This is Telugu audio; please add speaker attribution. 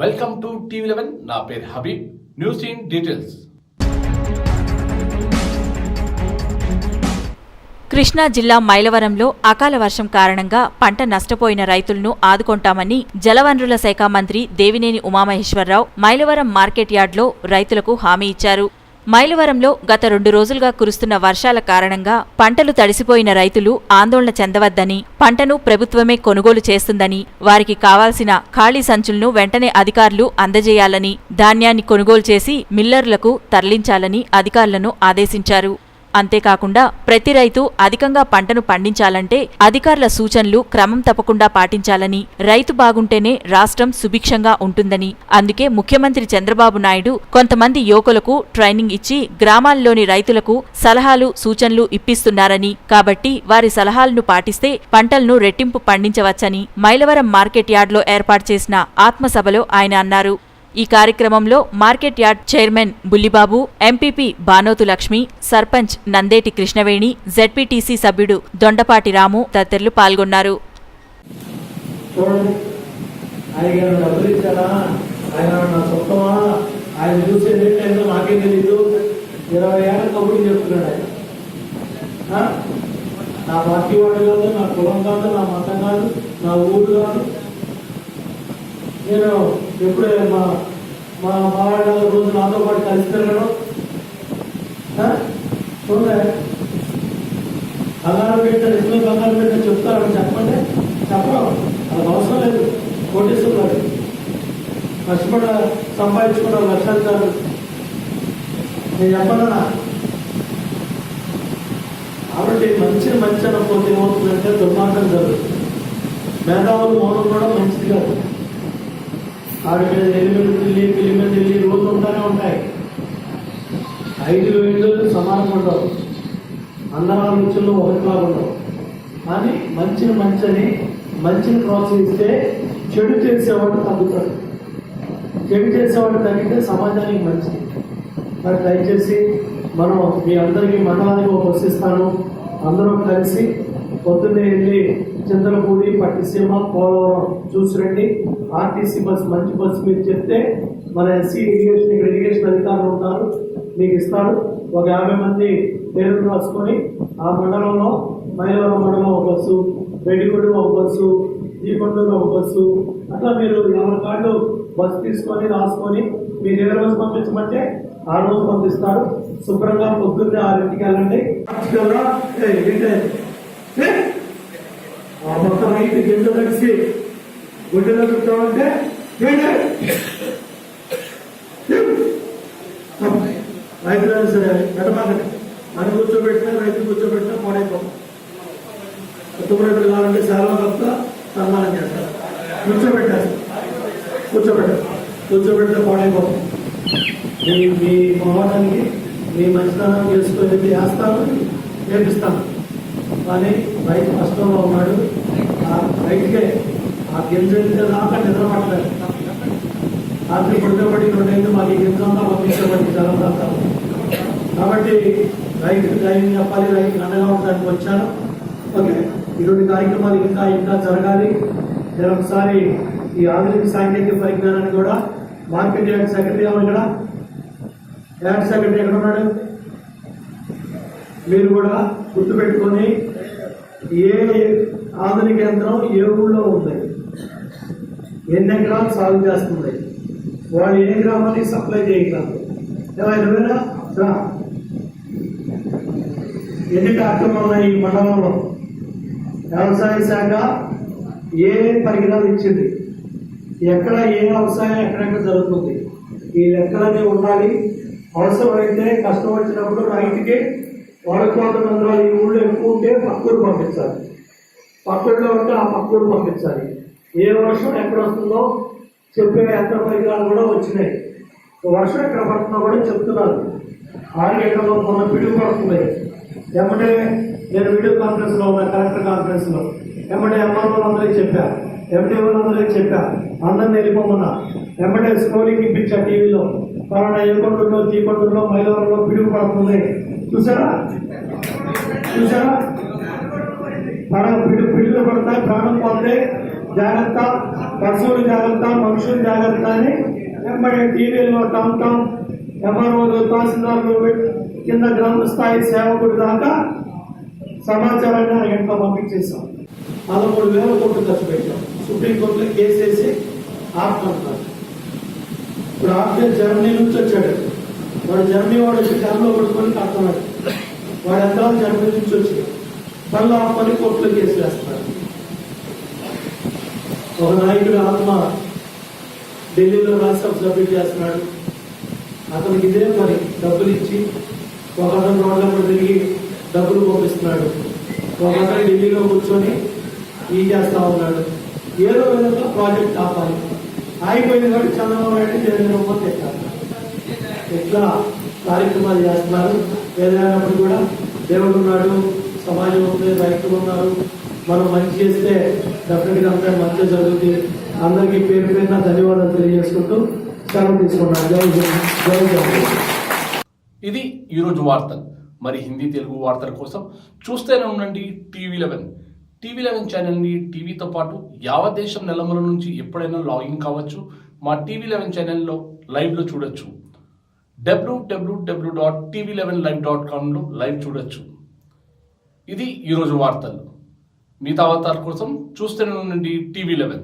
Speaker 1: Welcome to TV11. నా పేరు Habib. News in details.
Speaker 2: Krishna జిల్లా మైలవరంలో అకాల వర్షం కారణంగా పంట నష్టపోయిన రైతులను ఆదుకొంటామని జలవనరుల శాఖ మంత్రి దేవినేని ఉమామహేశ్వరరావు మైలవరం మార్కెట్ యార్డ్లో రైతులకు హామీ ఇచ్చారు. మైలవరంలో గత 2 రోజులుగా కురుస్తున్న వర్షాల కారణంగా పంటలు తడిసిపోయిన రైతులు ఆందోళన చెందవద్దని, పంటను ప్రభుత్వమే కొనుగోలు చేస్తుందని, వారికి కావాల్సిన ఖాళీ సంచులను వెంటనే అధికారులు అందజేయాలని, ధాన్యాన్ని కొనుగోలు చేసి మిల్లర్లకు తరలించాలని అధికారులను ఆదేశించారు. అంతేకాకుండా ప్రతి రైతు అధికంగా పంటను పండించాలంటే అధికారుల సూచనలు క్రమం తప్పకుండా పాటించాలని, రైతు బాగుంటేనే రాష్ట్రం సుభిక్షంగా ఉంటుందని, అందుకే ముఖ్యమంత్రి చంద్రబాబు నాయుడు కొంతమంది యువకులకు ట్రైనింగ్ ఇచ్చి గ్రామాల్లోని రైతులకు సలహాలు సూచనలు ఇప్పిస్తున్నారని, కాబట్టి వారి సలహాలను పాటిస్తే పంటలను రెట్టింపు పండించవచ్చని మైలవరం మార్కెట్ యార్డ్లో ఏర్పాటు చేసిన ఆత్మసభలో ఆయన అన్నారు. ఈ కార్యక్రమంలో market yard chairman Bullibabu, MPP Banothu Lakshmi, sarpanch Nandeti Krishnaveni, ZPTC సభ్యుడు దొండపాటి రాము తదితరులు పాల్గొన్నారు.
Speaker 3: నేను ఎప్పుడే మా మావాళ్ళ రోజు నాతో పాటు కలిసి తిరగడం చూడండి, బంగారం పెట్టిన ఎప్పుడు బంగారం పెట్టిన చెప్తారని చెప్పండి, చెప్పడం అది అవసరం లేదు. కోటేశ్వరుడు కష్టపడ సంపాదించుకున్న లక్షాధికారులు నేను చెప్పనా. కాబట్టి మంచి అనుకోతే ఏమవుతుందంటే దుర్మార్గం జరుగుతుంది. మేధావులు మౌనం కూడా మంచిది కాదు. ఆడి మీద పిల్లి మీద వెళ్ళి రోజులు ఉంటానే ఉంటాయి. 5 వేళ్ళు సమానంగా ఉండవు, అందరం రుచుల్లో ఒకటిలాగా ఉండవు. కానీ మంచిని ప్రోత్సహిస్తే చెడు చేసేవాడు తగ్గుతాడు. చెడు చేసేవాడు తగ్గితే సమాజానికి మంచిది. మరి దయచేసి మనం మీ అందరికీ మండలానికి ఒక బస్సు ఇస్తాను, అందరం కలిసి పొద్దున్నే వెళ్ళి చింతలపూడి, పట్టిసీమ, పోలవరం చూసి రండి. ఆర్టీసీ బస్సు మంచి బస్సు మీరు చెప్తే మన ఎస్సీ ఇరిగేషన్, ఇక్కడ ఇరిగేషన్ అధికారులు ఉంటారు, మీకు ఇస్తారు. ఒక 50 మంది పేర్లు రాసుకొని ఆ మండలంలో మైలవరం మండలం ఒక బస్సు, రెడ్డిగూడ ఒక బస్సు, దీకొండూరు ఒక బస్సు, అట్లా మీరు ఎవరి కార్డు బస్సు తీసుకొని రాసుకొని మీరు ఏ రోజు పంపించమంటే ఆ రోజు పంపిస్తారు. శుభ్రంగా పొద్దున్నే 6ంటికి వెళ్ళండి. మొత్తం రైతు గింజ తడిసి గుడ్డలో చుట్టామంటే రైతులు సరే పెట్టమాకండి. మనం రైతు కూర్చోబెట్టినా పాడైపోతాం. కొత్త రైతులు కావాలంటే చాలా కొత్త సన్మానం చేస్తారు. కూర్చోబెడితే పాడైపోతాం. మీ పోవడానికి మీ మంచితనం చేసుకొని వేస్తాను, నేర్పిస్తాను. కానీ రైతు కష్టంలో ఉన్నాడు. ఆ రైతుకే ఆ గింజ దాకా నిద్ర పట్టలేదు. రాత్రి పడుకోబడి 2 మాకు ఈ గింజ అంతా పంపించబడి చాలా. కాబట్టి రైతుకి ధైర్యం చెప్పాలి, రైతుకి అండగా ఉండడానికి వచ్చాను. ఓకే, ఇటువంటి కార్యక్రమాలు ఇంకా జరగాలి. నేను ఒకసారి ఈ ఆధునిక సాంకేతిక పరిజ్ఞానాన్ని కూడా మార్కెట్ యార్డ్ సెక్రటరీ ఇక్కడ యార్డ్ సెక్రటరీ ఎక్కడ ఉన్నాడు, మీరు కూడా గుర్తుపెట్టుకొని ఏ ఆధునిక యంత్రం ఏ ఊళ్ళో ఉంది, ఎన్ని ఎకరాలు సాగు చేస్తుంది, వాళ్ళు ఏ గ్రామానికి సప్లై చేయగలరు, ఎన్ని ట్రాక్టర్లు ఉన్నాయి ఈ మండలంలో, వ్యవసాయ శాఖ ఏ పరికరాలు ఇచ్చింది, ఎక్కడ ఏ వ్యవసాయం ఎక్కడెక్కడ జరుగుతుంది, ఈ లెక్కలన్నీ ఉండాలి. అవసరమైతే కష్టం వచ్చినప్పుడు రైతుకి వాడుకోవడం మందులు ఈ ఊళ్ళో ఎక్కువ ఉంటే పక్కూరు పంపించాలి, పక్కూరులో ఉంటే ఆ పక్కూరు పంపించాలి. ఏ వర్షం ఎక్కడ వస్తుందో చెప్పే యంత్ర పరికరాలు కూడా వచ్చినాయి. వర్షం ఎక్కడ పడుతుందో కూడా చెప్తున్నారు. 6 గంటల్లో మొన్న పిడుగు పడుతుంది. ఎమ్మటే నేను వీడియో కాన్ఫరెన్స్ లో ఉన్నా, కలెక్టర్ కాన్ఫరెన్స్ లో ఎమ్మటే ఎంఆర్ఓలందరికీ చెప్పా, ఎండిఓలందరికీ చెప్పా, అందరిని వెళ్ళిపోమన్నా. ఎమ్మటే స్కోరింగ్ ఇప్పించా టీవీలో, పలానా ఏకొండూరులో, దీకొండూరులో, మైలవరంలో పిడుగు పడుతుంది. చూసారా పిడుగులు పడతాయి, ప్రాణం పోతే జాగ్రత్త, పశువులు జాగ్రత్త, మనుషులు జాగ్రత్త అని వెంబడి టీవీలో టామ్ టామ్ ఎంఆర్ఓలు, తహసీల్దార్లు కింద గ్రామ స్థాయి సేవకుడు దాకా సమాచారాన్ని అరగంటలో పంపించేశాం. 13,000 కోట్లు ఖర్చు పెట్టాం. సుప్రీంకోర్టులో కేసు వేసి ఆపుకుంటున్నారు. ఇప్పుడు ఆపితే జర్మనీ నుంచి వచ్చాడు వాడు. జర్మనీ వాడు వచ్చి జర్మలో పడుకొని కడుతున్నాడు. వాడు ఎంత జర్మనీ నుంచి వచ్చి మళ్ళీ ఆపని కోర్టులో కేసు వేస్తున్నాడు. ఒక నాయకుడు ఆత్మ ఢిల్లీలో రాజ్యసభ సభ్యులు చేస్తున్నాడు. అతనికి ఇదే మరి డబ్బులు ఇచ్చి ఒక అతను రోడ్లప్పుడు తిరిగి డబ్బులు పంపిస్తున్నాడు. ఒక అతను ఢిల్లీలో కూర్చొని ఈ చేస్తా ఉన్నాడు. ఏదో విధంగా ప్రాజెక్ట్ ఆపాలి. ఆగిపోయింది కాబట్టి చంద్రబాబు నాయుడు జగన్ తెచ్చారు. ఇట్లా కార్యక్రమాలు చేస్తున్నారు. ఏదైనప్పుడు కూడా దేవుడు ఉన్నాడు, సమాజం ఉంది, రైతులు ఉన్నారు. మనం మంచి చేస్తే డెఫినెట్గా అంతా మంచి జరుగుతుంది. అందరికీ పేరు పేరున ధన్యవాదాలు తెలియజేసుకుంటూ సెలవు తీసుకున్నాను. జై జై జై జై.
Speaker 1: ఇది ఈరోజు వార్తలు. మరి హిందీ తెలుగు వార్తల కోసం చూస్తూనే ఉండండి టీవీ11. టీవీ11 ఛానల్ని టీవీతో పాటు యావత్ దేశం నెలమల నుంచి ఎప్పుడైనా లాగిన్ కావచ్చు. మా టీవీ11 ఛానల్లో లైవ్లో చూడొచ్చు. www.tv11live.comలో లైవ్ చూడొచ్చు. ఇది ఈరోజు వార్తలు. మిగతా వార్తల కోసం చూస్తూనే ఉండండి టీవీ11.